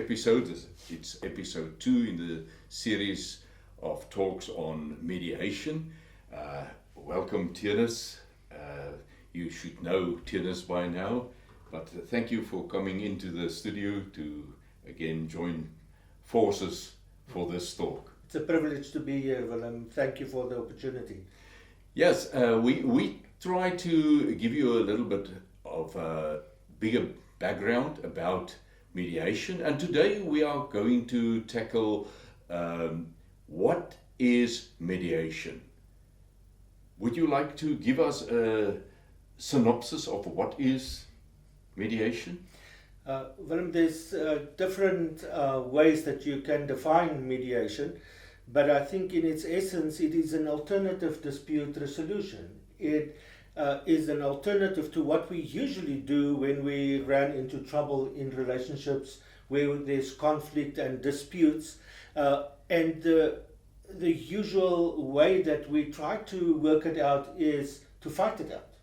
episode. It's episode 2 in the series of talks on mediation. Welcome, Tienes. You should know Tienes by now, but thank you for coming into the studio to again join forces for this talk. It's a privilege to be here, Willem. Thank you for the opportunity. Yes, we try to give you a little bit of a bigger background about mediation, and today we are going to tackle what is mediation. Would you like to give us a synopsis of what is mediation? Willem, there's different ways that you can define mediation, but I think in its essence it is an alternative dispute resolution. It is an alternative to what we usually do when we run into trouble in relationships where there's conflict and disputes. And the usual way that we try to work it out is to fight it out,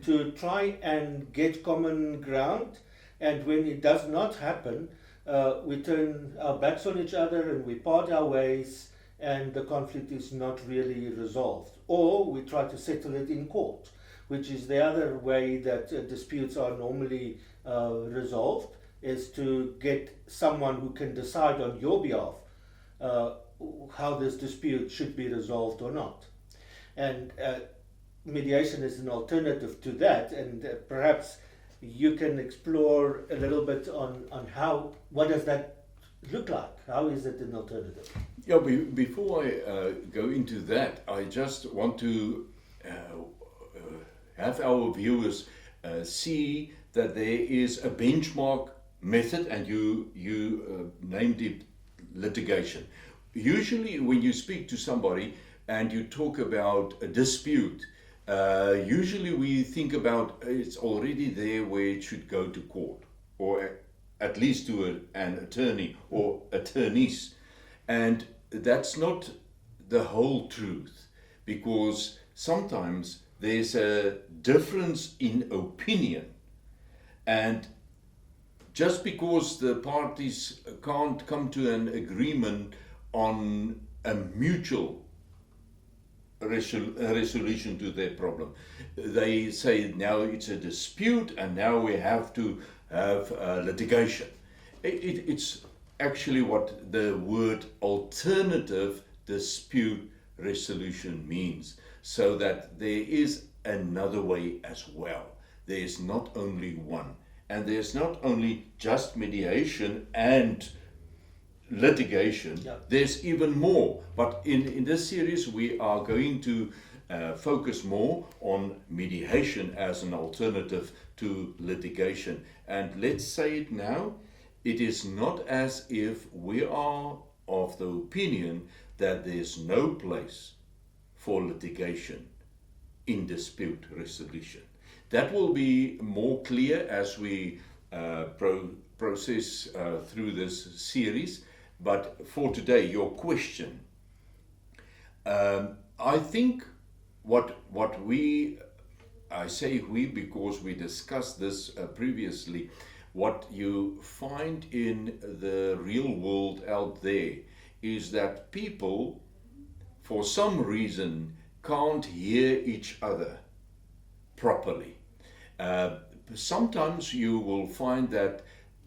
to try and get common ground. And when it does not happen, we turn our backs on each other and we part our ways, and the conflict is not really resolved. Or we try to settle it in court, which is the other way that disputes are normally resolved, is to get someone who can decide on your behalf how this dispute should be resolved or not. And mediation is an alternative to that, and perhaps you can explore a little bit on what does that look like? How is it an alternative? Yeah, before I go into that, I just want to have our viewers see that there is a benchmark method, and you named it litigation. Usually when you speak to somebody and you talk about a dispute, usually we think about it's already there where it should go to court, or at least to an attorney or attorneys. And that's not the whole truth, because sometimes there's a difference in opinion, and just because the parties can't come to an agreement on a mutual resolution to their problem, they say now it's a dispute and now we have to have litigation. It's actually what the word alternative dispute resolution means, so that there is another way as well. There is not only one, and there's not only just mediation and litigation. Yeah. There's even more, but in this series we are going to focus more on mediation as an alternative to litigation. And let's say it now, it is not as if we are of the opinion that there's no place for litigation in dispute resolution. That will be more clear as we process through this series. But for today, your question, I think I say we because we discussed this previously, what you find in the real world out there is that people, for some reason, can't hear each other properly. Sometimes you will find that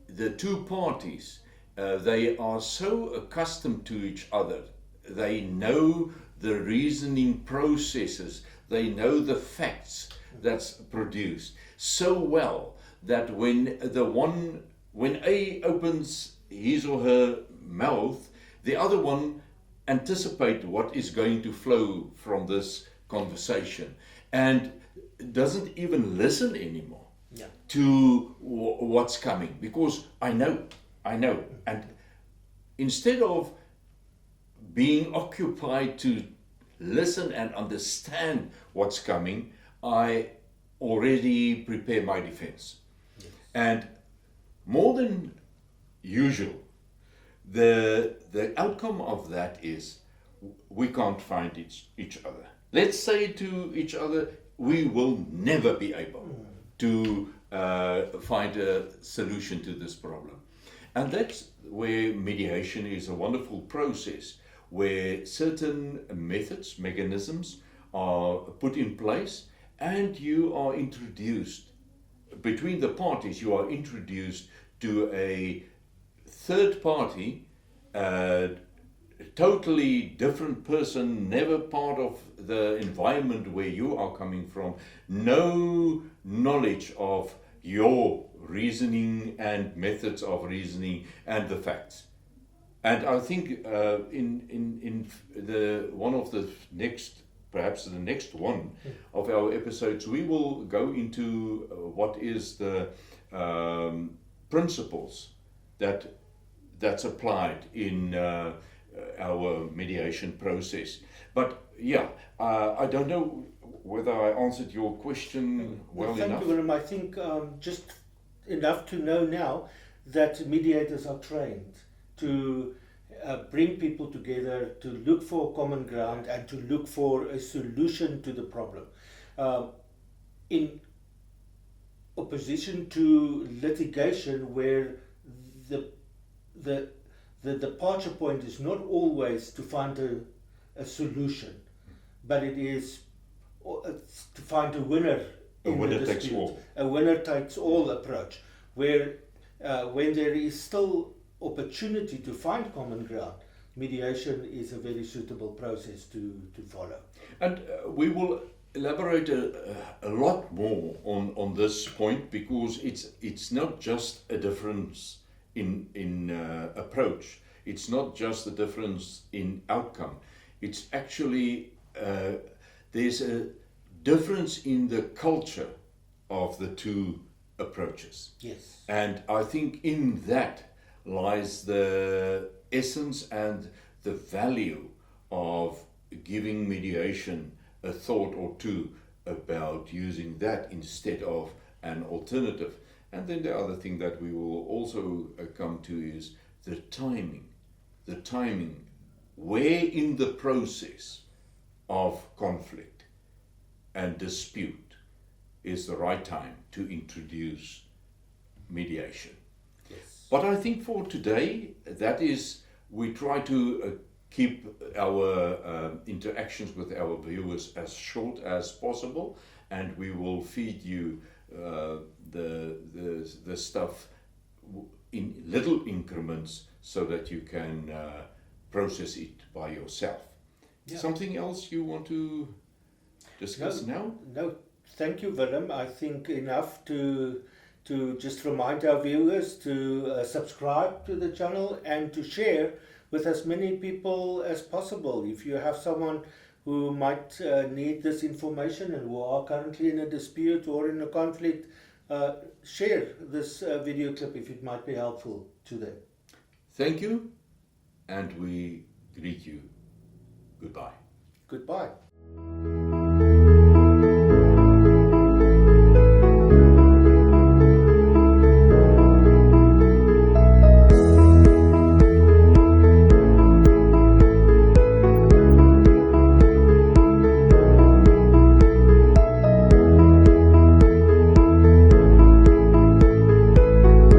the two parties, they are so accustomed to each other, they know the reasoning processes, they know the facts that's produced so well that when A opens his or her mouth, the other one anticipates what is going to flow from this conversation and doesn't even listen anymore to what's coming, because I know. And instead of being occupied to listen and understand what's coming, I already prepare my defense. Yes. And more than usual, the outcome of that is we can't find each other. Let's say to each other, we will never be able to find a solution to this problem. And that's where mediation is a wonderful process, where certain methods, mechanisms are put in place, and you are introduced, between the parties, you are introduced to a third party, totally different person, never part of the environment where you are coming from, no knowledge of your reasoning and methods of reasoning and the facts. And I think in the one of the next, perhaps the next one of our episodes, we will go into what is the principles that's applied in our mediation process. But yeah, I don't know whether I answered your question well enough. Thank you, Willem. I think just enough to know now that mediators are trained to bring people together, to look for common ground and to look for a solution to the problem. In opposition to litigation, where the departure point is not always to find a solution, but it is to find a winner. A winner takes all. A winner takes all approach, where when there is still opportunity to find common ground, mediation is a very suitable process to follow. And we will elaborate a lot more on this point, because it's not just a difference in approach. It's not just a difference in outcome. It's actually there's a difference in the culture of the two approaches. Yes. And I think in that lies the essence and the value of giving mediation a thought or two about using that instead of an alternative. And then the other thing that we will also come to is the timing. The timing. Where in the process of conflict and dispute is the right time to introduce mediation. Yes. But I think for today, that is, we try to keep our interactions with our viewers as short as possible, and we will feed you the stuff in little increments so that you can process it by yourself. Yeah. Something else you want to discuss now? No, thank you, Willem. I think enough to just remind our viewers to subscribe to the channel and to share with as many people as possible. If you have someone who might need this information and who are currently in a dispute or in a conflict, share this video clip if it might be helpful to them. Thank you, and we greet you. Goodbye. Goodbye.